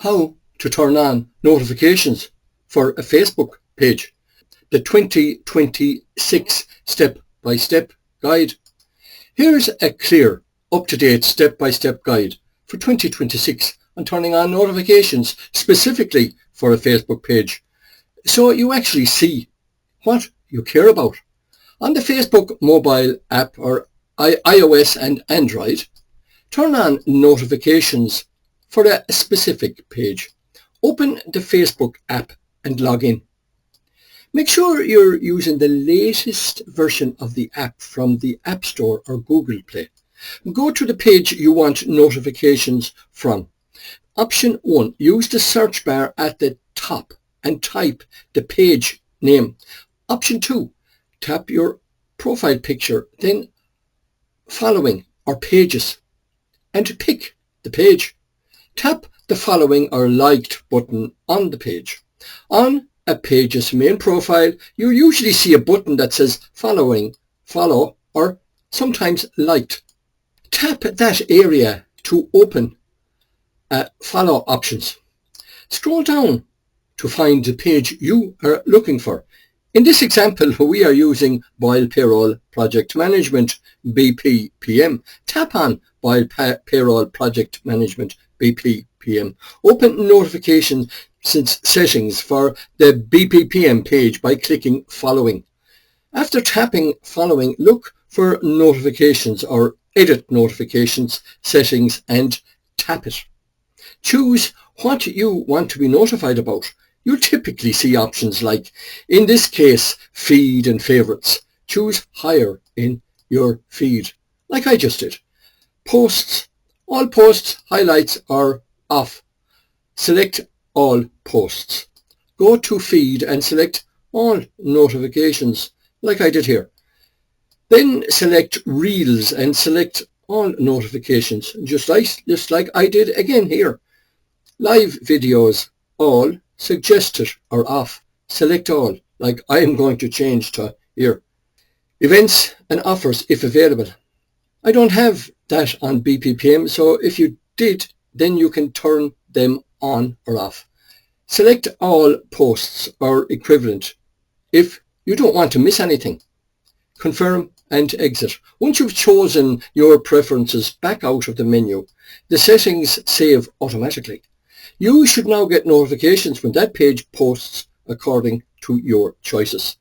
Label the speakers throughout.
Speaker 1: How to turn on notifications for a Facebook page. The 2026 step-by-step guide. Here's a clear, up-to-date step-by-step guide for 2026 on turning on notifications specifically for a Facebook page, so you actually see what you care about. On the Facebook mobile app or iOS and Android, turn on notifications for a specific page. Open the Facebook app and log in. Make sure you're using the latest version of the app from the App Store or Google Play. Go to the page you want notifications from. Option 1. Use the search bar at the top and type the page name. Option 2. Tap your profile picture, then following or pages, and pick the page. Tap the following or liked button on the page. On a page's main profile, you usually see a button that says following, follow, or sometimes liked. Tap that area to open follow options. Scroll down to find the page you are looking for. In this example, we are using Boyle Payroll Project Management, BPPM. Tap on Boyle Payroll Project Management, BPPM. Open notification settings for the BPPM page by clicking Following. After tapping Following, look for Notifications or Edit Notifications settings and tap it. Choose what you want to be notified about. You'll typically see options like, in this case, feed and favorites. Choose higher in your feed, like I just did. Posts. All posts, highlights are off. Select all posts. Go to feed and select all notifications, like I did here. Then select reels and select all notifications, just like I did again here. Live videos, all. Suggested or off. Select all, like I am going to change to here. Events and offers if available. I don't have that on BPPM, so if you did, then you can turn them on or off. Select all posts or equivalent if you don't want to miss anything. Confirm and exit. Once you've chosen your preferences, back out of the menu. The settings save automatically. You should now get notifications when that page posts according to your choices.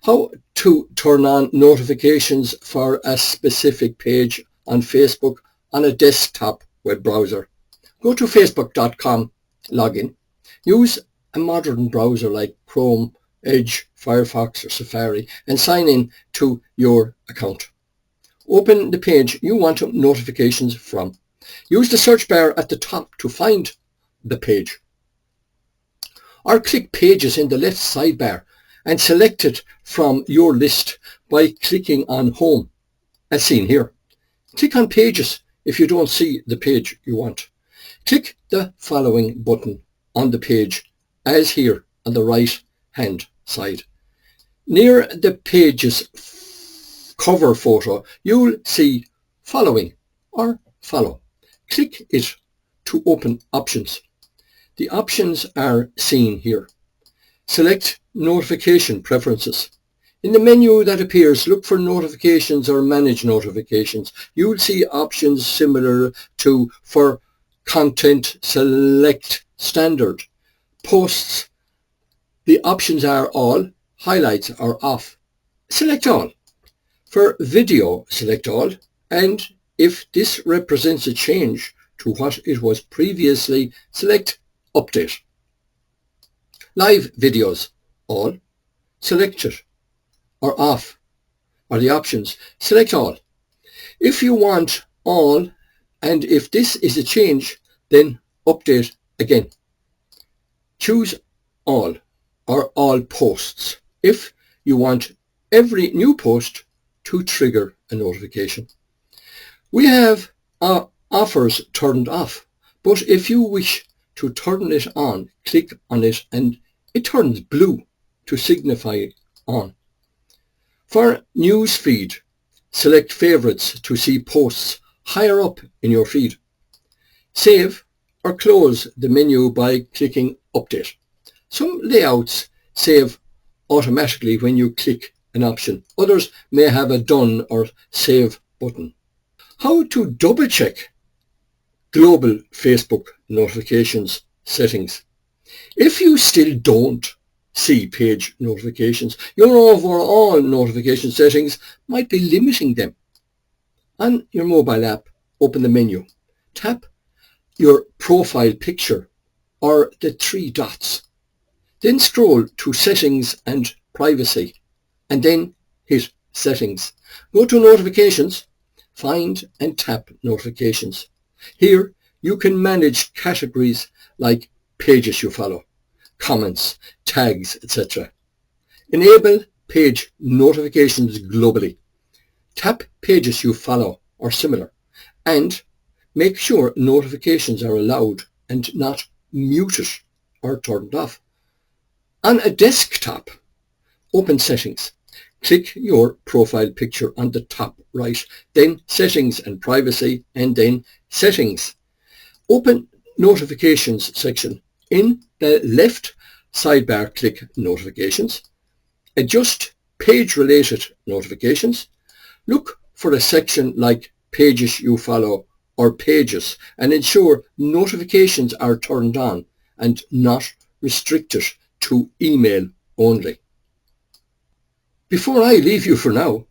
Speaker 1: How to turn on notifications for a specific page on Facebook on a desktop web browser. Go to facebook.com, log in. Use a modern browser like Chrome, Edge, Firefox or Safari and sign in to your account. Open the page you want notifications from. Use the search bar at the top to find the page, or click Pages in the left sidebar and select it from your list by clicking on Home, as seen here. Click on Pages if you don't see the page you want. Click the Following button on the page, as here on the right hand side. Near the page's cover photo, you'll see Following or Follow. Click it to open options. The options are seen here. Select Notification Preferences. In the menu that appears, look for Notifications or Manage Notifications. You'll see options similar to for Content, select Standard. Posts, the options are All, Highlights are Off. Select All. For Video, select All, and if this represents a change to what it was previously, select Update. Live videos, all. Select it or off are the options. Select all. If you want all and if this is a change, then update again. Choose all or all posts if you want every new post to trigger a notification. We have offers turned off, but if you wish to turn it on, click on it and it turns blue to signify on. For news feed, select favorites to see posts higher up in your feed. Save or close the menu by clicking Update. Some layouts save automatically when you click an option. Others may have a Done or Save button. How to double check global Facebook notifications settings. If you still don't see page notifications, your overall notification settings might be limiting them. On your mobile app, open the menu. Tap your profile picture or the three dots. Then scroll to Settings and Privacy and then hit Settings. Go to Notifications, find and tap Notifications. Here you can manage categories like pages you follow, comments, tags, etc. Enable page notifications globally. Tap pages you follow or similar and make sure notifications are allowed and not muted or turned off. On a desktop, open Settings. Click your profile picture on the top right, then Settings and Privacy, and then Settings. Open Notifications section. In the left sidebar, click Notifications. Adjust page-related notifications. Look for a section like Pages You Follow or Pages and ensure notifications are turned on and not restricted to email only. Before I leave you for now,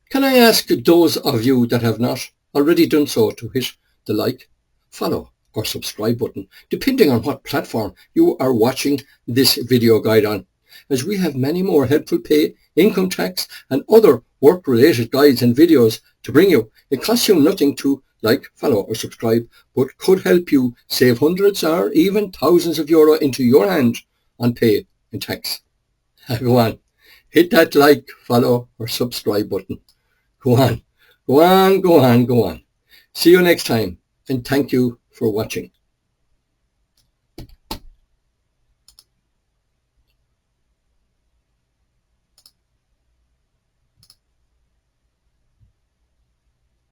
Speaker 1: can I ask those of you that have not already done so to hit the like, follow or subscribe button, depending on what platform you are watching this video guide on, as we have many more helpful pay, income tax and other work-related guides and videos to bring you. It costs you nothing to like, follow or subscribe, but could help you save hundreds or even thousands of euro into your hand on pay and tax. Go on, hit that like, follow or subscribe button. Go on, go on, go on, go on. See you next time and thank you for watching.